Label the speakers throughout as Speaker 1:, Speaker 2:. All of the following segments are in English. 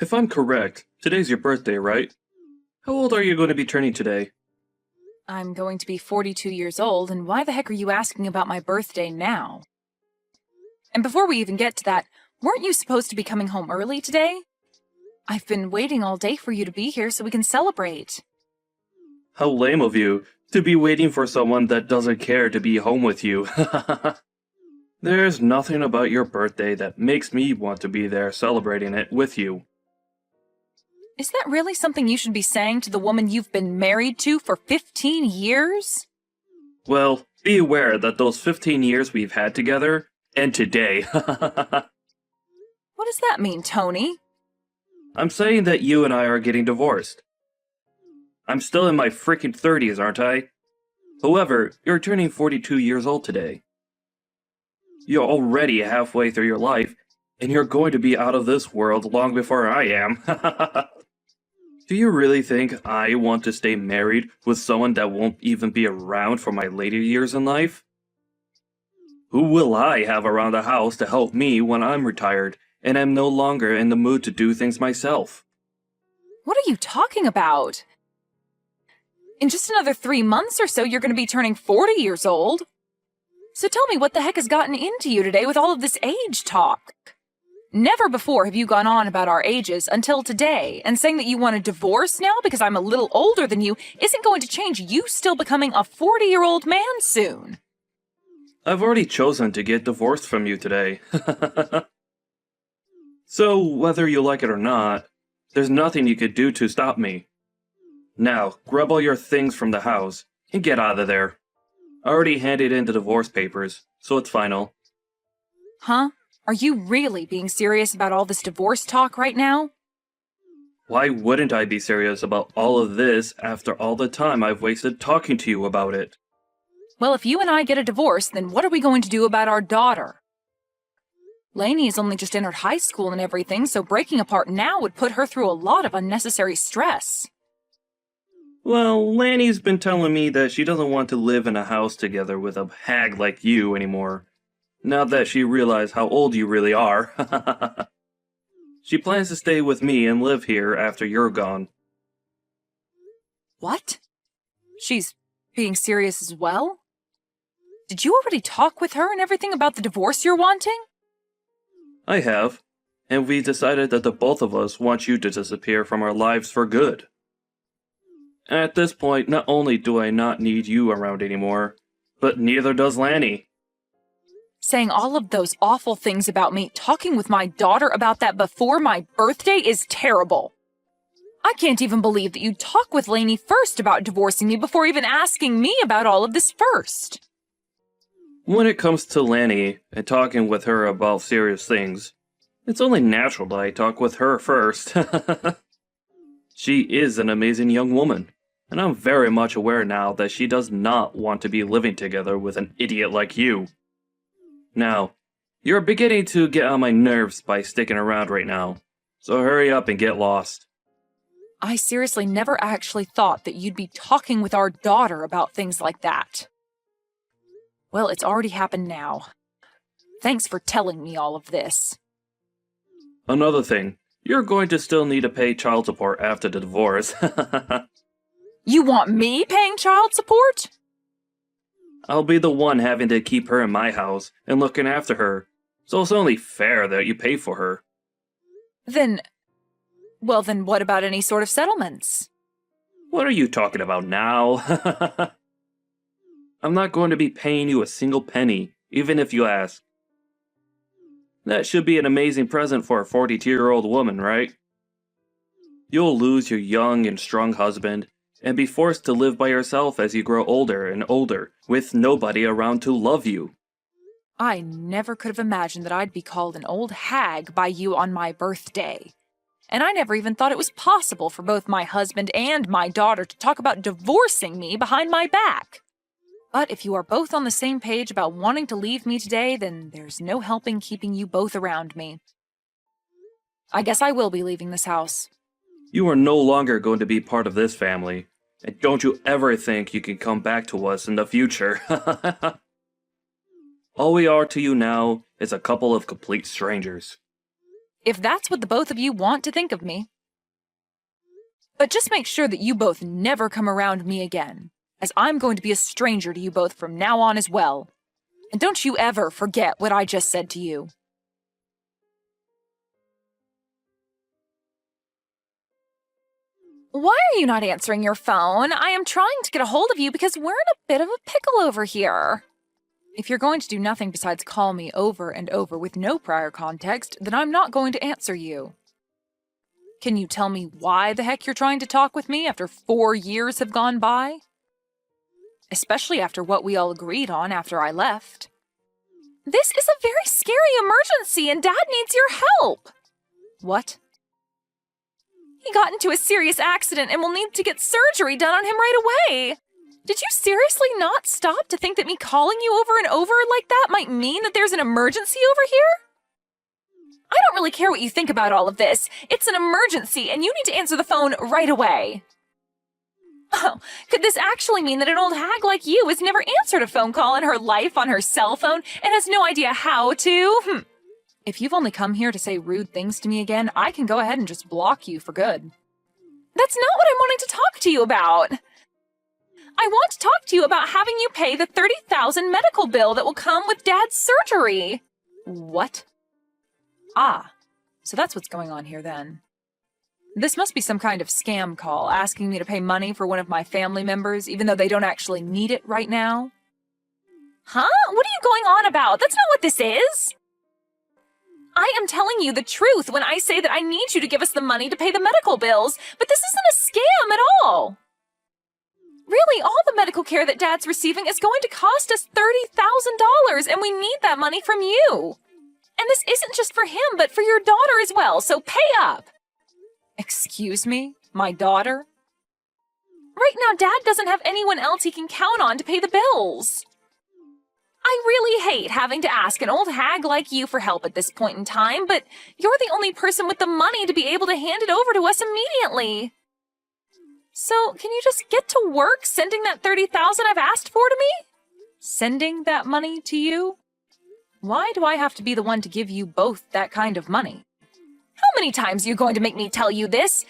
Speaker 1: If I'm correct, today's your birthday, right? How old are you going to be turning today?
Speaker 2: I'm going to be 42 years old, and why the heck are you asking about my birthday now? And before we even get to that, weren't you supposed to be coming home early today? I've been waiting all day for you to be here so we can celebrate.
Speaker 1: How lame of you, to be waiting for someone that doesn't care to be home with you. There's nothing about your birthday that makes me want to be there celebrating it with you.
Speaker 2: Is that really something you should be saying to the woman you've been married to for 15 years?
Speaker 1: Well, be aware that those 15 years we've had together end today.
Speaker 2: What does that mean, Tony?
Speaker 1: I'm saying that you and I are getting divorced. I'm still in my freaking 30s, aren't I? However, you're turning 42 years old today. You're already halfway through your life, and you're going to be out of this world long before I am. Do you really think I want to stay married with someone that won't even be around for my later years in life? Who will I have around the house to help me when I'm retired and I'm no longer in the mood to do things myself?
Speaker 2: What are you talking about? In just another 3 months or so, you're going to be turning 40 years old. So tell me, what the heck has gotten into you today with all of this age talk? Never before have you gone on about our ages until today, and saying that you want a divorce now because I'm a little older than you isn't going to change you still becoming a 40-year-old man soon.
Speaker 1: I've already chosen to get divorced from you today. So, whether you like it or not, there's nothing you could do to stop me. Now, grab all your things from the house and get out of there. I already handed in the divorce papers, so it's final.
Speaker 2: Huh? Are you really being serious about all this divorce talk right now?
Speaker 1: Why wouldn't I be serious about all of this after all the time I've wasted talking to you about it?
Speaker 2: Well, if you and I get a divorce, then what are we going to do about our daughter? Lainey has only just entered high school and everything, so breaking apart now would put her through a lot of unnecessary stress.
Speaker 1: Well, Lanny's been telling me that she doesn't want to live in a house together with a hag like you anymore. Now that she realized how old you really are. She plans to stay with me and live here after you're gone.
Speaker 2: What? She's being serious as well? Did you already talk with her and everything about the divorce you're wanting?
Speaker 1: I have, and we decided that the both of us want you to disappear from our lives for good. At this point, not only do I not need you around anymore, but neither does Lanny.
Speaker 2: Saying all of those awful things about me, talking with my daughter about that before my birthday is terrible. I can't even believe that you'd talk with Lainey first about divorcing me before even asking me about all of this first.
Speaker 1: When it comes to Lanny and talking with her about serious things, it's only natural that I talk with her first. She is an amazing young woman, and I'm very much aware now that she does not want to be living together with an idiot like you. Now, you're beginning to get on my nerves by sticking around right now, so hurry up and get lost.
Speaker 2: I seriously never actually thought that you'd be talking with our daughter about things like that. Well, it's already happened now. Thanks for telling me all of this.
Speaker 1: Another thing, you're going to still need to pay child support after the divorce.
Speaker 2: You want me paying child support?
Speaker 1: I'll be the one having to keep her in my house and looking after her, so it's only fair that you pay for her.
Speaker 2: Then what about any sort of settlements?
Speaker 1: What are you talking about now? I'm not going to be paying you a single penny, even if you ask. That should be an amazing present for a 42-year-old woman, right? You'll lose your young and strong husband, and be forced to live by yourself as you grow older and older, with nobody around to love you.
Speaker 2: I never could have imagined that I'd be called an old hag by you on my birthday. And I never even thought it was possible for both my husband and my daughter to talk about divorcing me behind my back. But if you are both on the same page about wanting to leave me today, then there's no helping keeping you both around me. I guess I will be leaving this house.
Speaker 1: You are no longer going to be part of this family, and don't you ever think you can come back to us in the future. All we are to you now is a couple of complete strangers.
Speaker 2: if that's what the both of you want to think of me. But just make sure that you both never come around me again, as I'm going to be a stranger to you both from now on as well. And don't you ever forget what I just said to you. Why are you not answering your phone? I am trying to get a hold of you because we're in a bit of a pickle over here. If you're going to do nothing besides call me over and over with no prior context, then I'm not going to answer you. Can you tell me why the heck you're trying to talk with me after 4 years have gone by? Especially after what we all agreed on after I left. This is a very scary emergency and Dad needs your help! What? He got into a serious accident and will need to get surgery done on him right away. Did you seriously not stop to think that me calling you over and over like that might mean that there's an emergency over here? I don't really care what you think about all of this. It's an emergency and you need to answer the phone right away. Oh, could this actually mean that an old hag like you has never answered a phone call in her life on her cell phone and has no idea how to? If you've only come here to say rude things to me again, I can go ahead and just block you for good. That's not what I'm wanting to talk to you about. I want to talk to you about having you pay the $30,000 medical bill that will come with Dad's surgery. What? Ah, so that's what's going on here then. This must be some kind of scam call asking me to pay money for one of my family members even though they don't actually need it right now. Huh? What are you going on about? That's not what this is. I am telling you the truth when I say that I need you to give us the money to pay the medical bills, but this isn't a scam at all. Really, all the medical care that Dad's receiving is going to cost us $30,000, and we need that money from you. And this isn't just for him, but for your daughter as well, so pay up. Excuse me? My daughter? Right now, Dad doesn't have anyone else he can count on to pay the bills. I really hate having to ask an old hag like you for help at this point in time, but you're the only person with the money to be able to hand it over to us immediately. So, can you just get to work sending that $30,000 I've asked for to me? Sending that money to you? Why do I have to be the one to give you both that kind of money? How many times are you going to make me tell you this?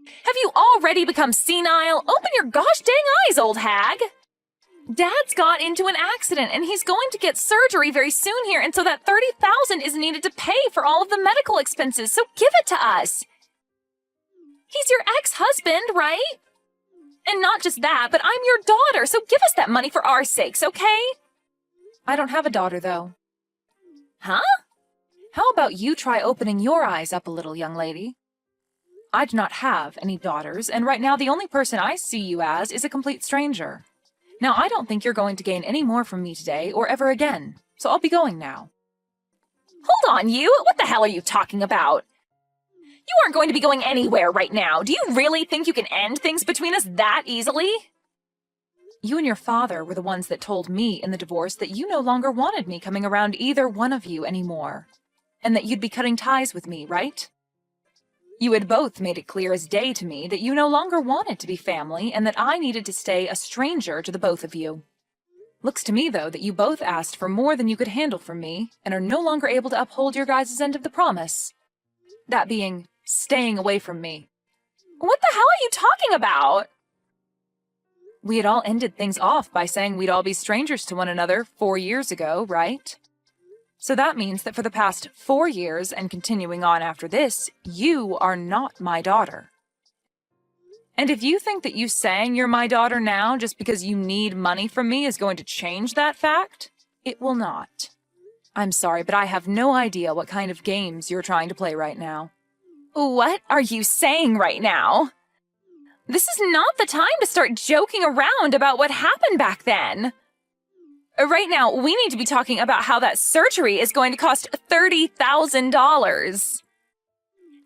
Speaker 2: Have you already become senile? Open your gosh dang eyes, old hag! Dad's got into an accident and he's going to get surgery very soon here, and so that $30,000 is needed to pay for all of the medical expenses, so give it to us. He's your ex-husband, right? And not just that, but I'm your daughter, so give us that money for our sakes, okay? I don't have a daughter, though. Huh? How about you try opening your eyes up a little, young lady? I do not have any daughters, and right now the only person I see you as is a complete stranger. Now, I don't think you're going to gain any more from me today or ever again, so I'll be going now. Hold on, you! What the hell are you talking about? You aren't going to be going anywhere right now. Do you really think you can end things between us that easily? You and your father were the ones that told me in the divorce that you no longer wanted me coming around either one of you anymore, and that you'd be cutting ties with me, right? You had both made it clear as day to me that you no longer wanted to be family and that I needed to stay a stranger to the both of you. Looks to me, though, that you both asked for more than you could handle from me and are no longer able to uphold your guys' end of the promise. That being, staying away from me. What the hell are you talking about? We had all ended things off by saying we'd all be strangers to one another 4 years ago, right? So that means that for the past 4 years, and continuing on after this, you are not my daughter. And if you think that you saying you're my daughter now just because you need money from me is going to change that fact, it will not. I'm sorry, but I have no idea what kind of games you're trying to play right now. What are you saying right now? This is not the time to start joking around about what happened back then. Right now, we need to be talking about how that surgery is going to cost $30,000.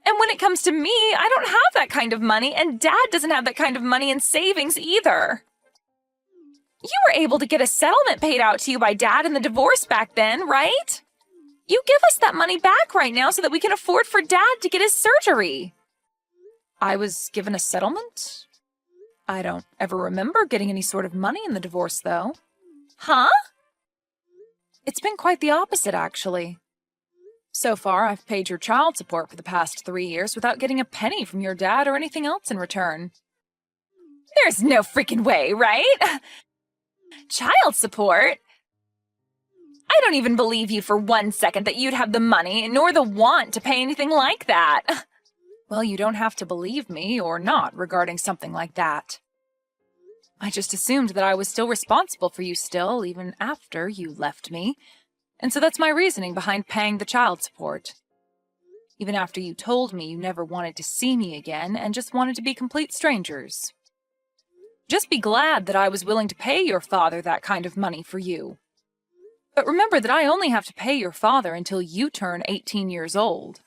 Speaker 2: And when it comes to me, I don't have that kind of money, and Dad doesn't have that kind of money in savings either. You were able to get a settlement paid out to you by Dad in the divorce back then, right? You give us that money back right now so that we can afford for Dad to get his surgery. I was given a settlement? I don't ever remember getting any sort of money in the divorce, though. Huh? It's been quite the opposite, actually. So far, I've paid your child support for the past 3 years without getting a penny from your dad or anything else in return. There's no freaking way, right? Child support? I don't even believe you for 1 second that you'd have the money nor the want to pay anything like that. Well, you don't have to believe me or not regarding something like that. I just assumed that I was still responsible for you still, even after you left me. And so that's my reasoning behind paying the child support. Even after you told me you never wanted to see me again and just wanted to be complete strangers. Just be glad that I was willing to pay your father that kind of money for you. But remember that I only have to pay your father until you turn 18 years old.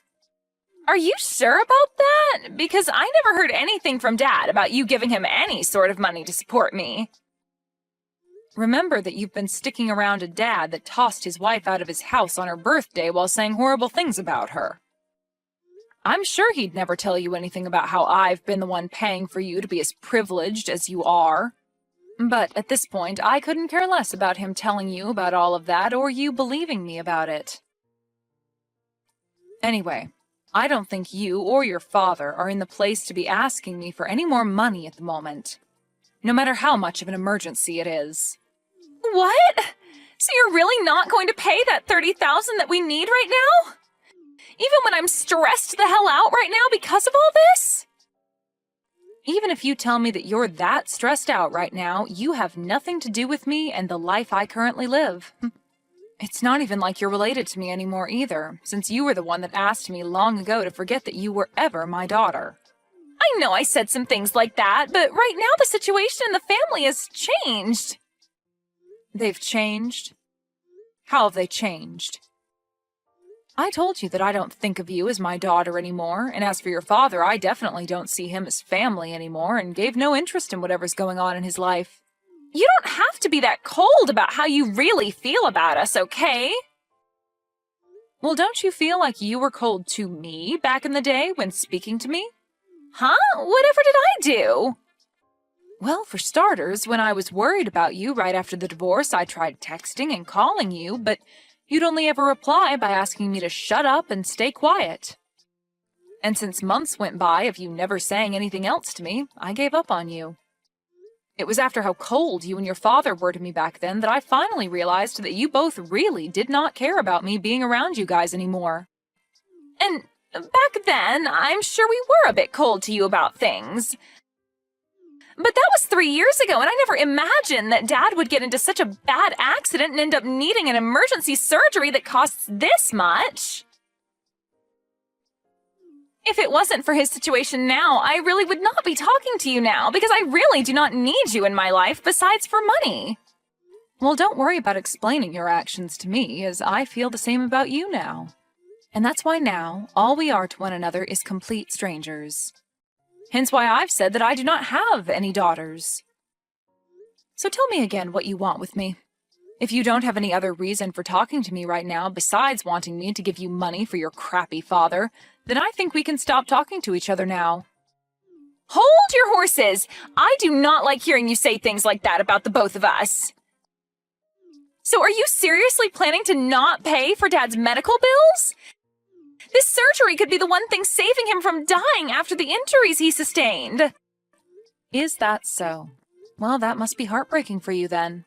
Speaker 2: Are you sure about that? Because I never heard anything from Dad about you giving him any sort of money to support me. Remember that you've been sticking around a dad that tossed his wife out of his house on her birthday while saying horrible things about her. I'm sure he'd never tell you anything about how I've been the one paying for you to be as privileged as you are. But at this point, I couldn't care less about him telling you about all of that or you believing me about it. Anyway, I don't think you or your father are in the place to be asking me for any more money at the moment, no matter how much of an emergency it is. What? So you're really not going to pay that $30,000 that we need right now? Even when I'm stressed the hell out right now because of all this? Even if you tell me that you're that stressed out right now, you have nothing to do with me and the life I currently live. It's not even like you're related to me anymore either, since you were the one that asked me long ago to forget that you were ever my daughter. I know I said some things like that, but right now the situation in the family has changed. They've changed? How have they changed? I told you that I don't think of you as my daughter anymore, and as for your father, I definitely don't see him as family anymore and gave no interest in whatever's going on in his life. You don't have to be that cold about how you really feel about us, okay? Well, don't you feel like you were cold to me back in the day when speaking to me? Huh? Whatever did I do? Well, for starters, when I was worried about you right after the divorce, I tried texting and calling you, but you'd only ever reply by asking me to shut up and stay quiet. And since months went by of you never saying anything else to me, I gave up on you. It was after how cold you and your father were to me back then that I finally realized that you both really did not care about me being around you guys anymore. And back then, I'm sure we were a bit cold to you about things. But that was 3 years ago, and I never imagined that Dad would get into such a bad accident and end up needing an emergency surgery that costs this much. If it wasn't for his situation now, I really would not be talking to you now, because I really do not need you in my life besides for money. Well, don't worry about explaining your actions to me, as I feel the same about you now. And that's why now, all we are to one another is complete strangers. Hence why I've said that I do not have any daughters. So tell me again what you want with me. If you don't have any other reason for talking to me right now besides wanting me to give you money for your crappy father, then I think we can stop talking to each other now. Hold your horses! I do not like hearing you say things like that about the both of us. So are you seriously planning to not pay for Dad's medical bills? This surgery could be the one thing saving him from dying after the injuries he sustained. Is that so? Well, that must be heartbreaking for you then.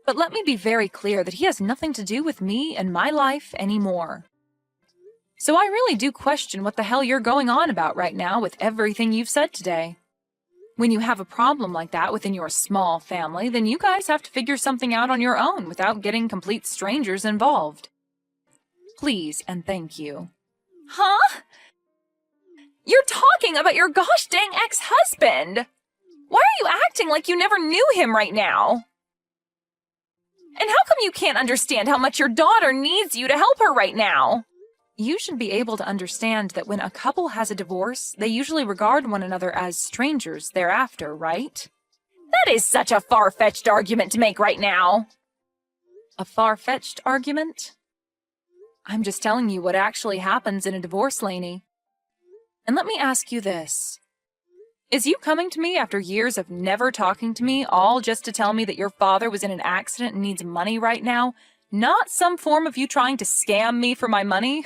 Speaker 2: But let me be very clear that he has nothing to do with me and my life anymore. So I really do question what the hell you're going on about right now with everything you've said today. When you have a problem like that within your small family, then you guys have to figure something out on your own without getting complete strangers involved. Please and thank you. Huh? You're talking about your gosh dang ex-husband! Why are you acting like you never knew him right now? And how come you can't understand how much your daughter needs you to help her right now? You should be able to understand that when a couple has a divorce, they usually regard one another as strangers thereafter, right? That is such a far-fetched argument to make right now. A far-fetched argument? I'm just telling you what actually happens in a divorce, Lainey. And let me ask you this. Is you coming to me after years of never talking to me, all just to tell me that your father was in an accident and needs money right now, not some form of you trying to scam me for my money.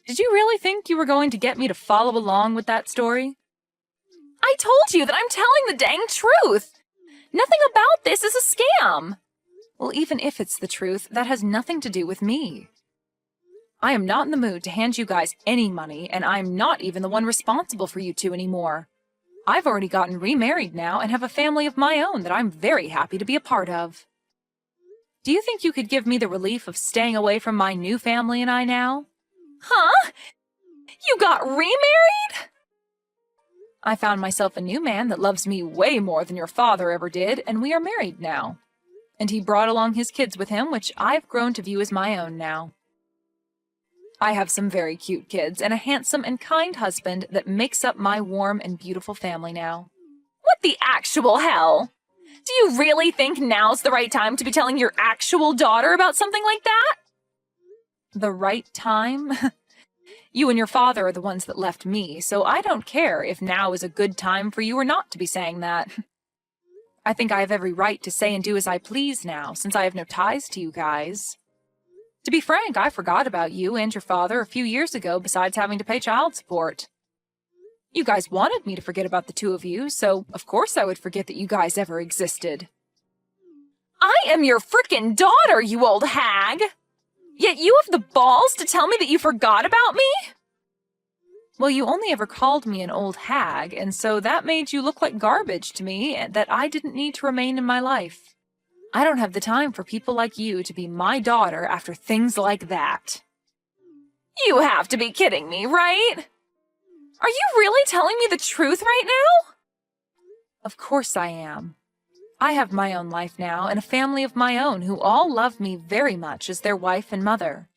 Speaker 2: Did you really think you were going to get me to follow along with that story? I told you that I'm telling the dang truth! Nothing about this is a scam! Well, even if it's the truth, that has nothing to do with me. I am not in the mood to hand you guys any money, and I'm not even the one responsible for you two anymore. I've already gotten remarried now and have a family of my own that I'm very happy to be a part of. Do you think you could give me the relief of staying away from my new family and I now? Huh? You got remarried? I found myself a new man that loves me way more than your father ever did, and we are married now. And he brought along his kids with him, which I've grown to view as my own now. I have some very cute kids and a handsome and kind husband that makes up my warm and beautiful family now. What the actual hell? Do you really think now's the right time to be telling your actual daughter about something like that? The right time? You and your father are the ones that left me, so I don't care if now is a good time for you or not to be saying that. I think I have every right to say and do as I please now, since I have no ties to you guys. To be frank, I forgot about you and your father a few years ago besides having to pay child support. You guys wanted me to forget about the two of you, so of course I would forget that you guys ever existed. I am your frickin' daughter, you old hag! Yet you have the balls to tell me that you forgot about me? Well, you only ever called me an old hag, and so that made you look like garbage to me that I didn't need to remain in my life. I don't have the time for people like you to be my daughter after things like that. You have to be kidding me, right? Are you really telling me the truth right now? Of course I am. I have my own life now and a family of my own who all love me very much as their wife and mother.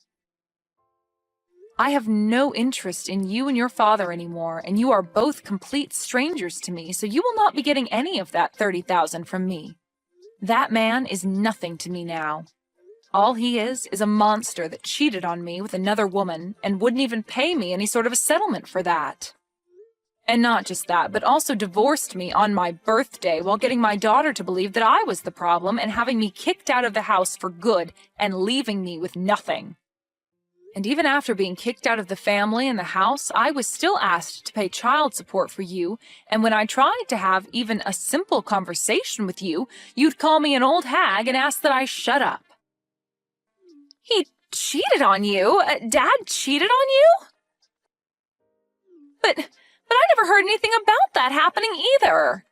Speaker 2: I have no interest in you and your father anymore, and you are both complete strangers to me, so you will not be getting any of that $30,000 from me. That man is nothing to me now. All he is a monster that cheated on me with another woman and wouldn't even pay me any sort of a settlement for that. And not just that, but also divorced me on my birthday while getting my daughter to believe that I was the problem and having me kicked out of the house for good and leaving me with nothing. And even after being kicked out of the family and the house, I was still asked to pay child support for you, and when I tried to have even a simple conversation with you, you'd call me an old hag and ask that I shut up. He cheated on you? Dad cheated on you? But I never heard anything about that happening either.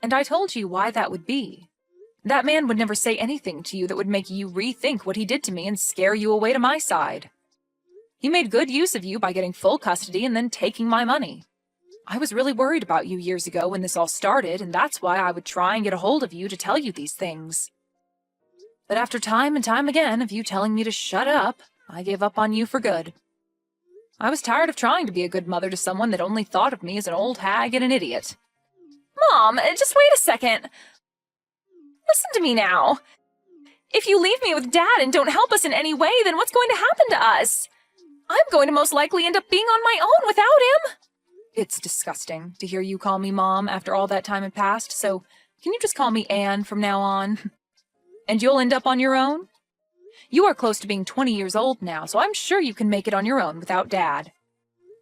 Speaker 2: And I told you why that would be. That man would never say anything to you that would make you rethink what he did to me and scare you away to my side. He made good use of you by getting full custody and then taking my money. I was really worried about you years ago when this all started, and that's why I would try and get a hold of you to tell you these things. But after time and time again of you telling me to shut up, I gave up on you for good. I was tired of trying to be a good mother to someone that only thought of me as an old hag and an idiot. Mom, just wait a second. Listen to me now. If you leave me with Dad and don't help us in any way, then what's going to happen to us? I'm going to most likely end up being on my own without him. It's disgusting to hear you call me Mom after all that time had passed, so can you just call me Anne from now on? And you'll end up on your own? You are close to being 20 years old now, so I'm sure you can make it on your own without Dad.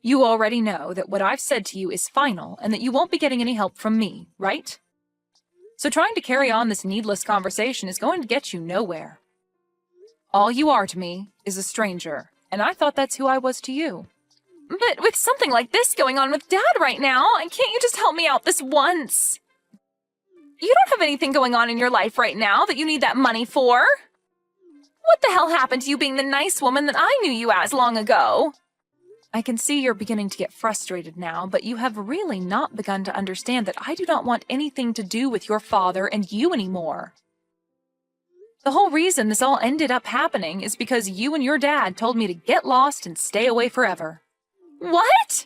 Speaker 2: You already know that what I've said to you is final and that you won't be getting any help from me, right? So trying to carry on this needless conversation is going to get you nowhere. All you are to me is a stranger, and I thought that's who I was to you. But with something like this going on with Dad right now, can't you just help me out this once? You don't have anything going on in your life right now that you need that money for. What the hell happened to you being the nice woman that I knew you as long ago? I can see you're beginning to get frustrated now, but you have really not begun to understand that I do not want anything to do with your father and you anymore. The whole reason this all ended up happening is because you and your dad told me to get lost and stay away forever. What?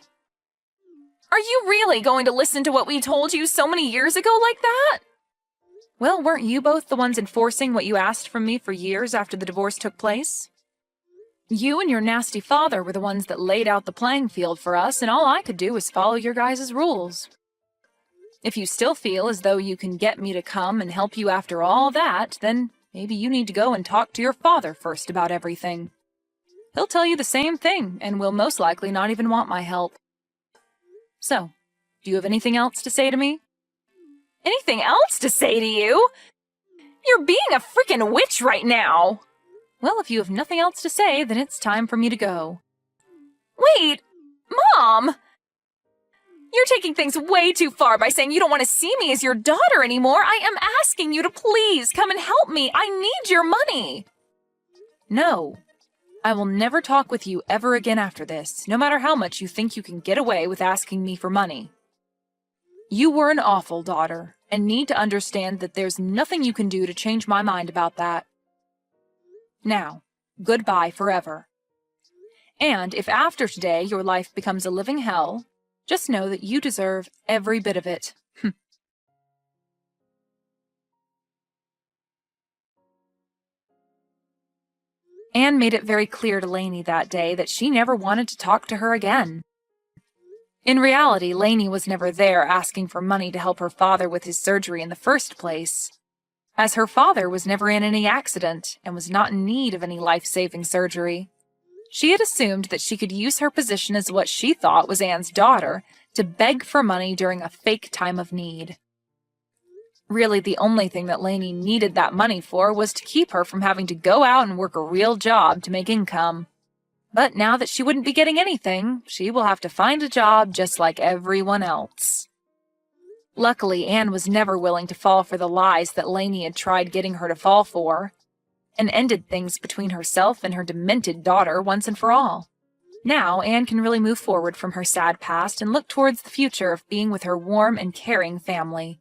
Speaker 2: Are you really going to listen to what we told you so many years ago like that? Well, weren't you both the ones enforcing what you asked from me for years after the divorce took place? You and your nasty father were the ones that laid out the playing field for us, and all I could do was follow your guys' rules. If you still feel as though you can get me to come and help you after all that, then maybe you need to go and talk to your father first about everything. He'll tell you the same thing, and will most likely not even want my help. So, do you have anything else to say to me? Anything else to say to you? You're being a freaking witch right now! Well, if you have nothing else to say, then it's time for me to go. Wait! Mom! You're taking things way too far by saying you don't want to see me as your daughter anymore. I am asking you to please come and help me. I need your money. No. I will never talk with you ever again after this, no matter how much you think you can get away with asking me for money. You were an awful daughter, and need to understand that there's nothing you can do to change my mind about that. Now, goodbye forever. And if after today your life becomes a living hell, just know that you deserve every bit of it. Anne made it very clear to Lainey that day that she never wanted to talk to her again. In reality, Lainey was never there asking for money to help her father with his surgery in the first place, as her father was never in any accident and was not in need of any life-saving surgery. She had assumed that she could use her position as what she thought was Anne's daughter to beg for money during a fake time of need. Really, the only thing that Lainey needed that money for was to keep her from having to go out and work a real job to make income. But now that she wouldn't be getting anything, she will have to find a job just like everyone else. Luckily, Anne was never willing to fall for the lies that Lainey had tried getting her to fall for, and ended things between herself and her demented daughter once and for all. Now, Anne can really move forward from her sad past and look towards the future of being with her warm and caring family.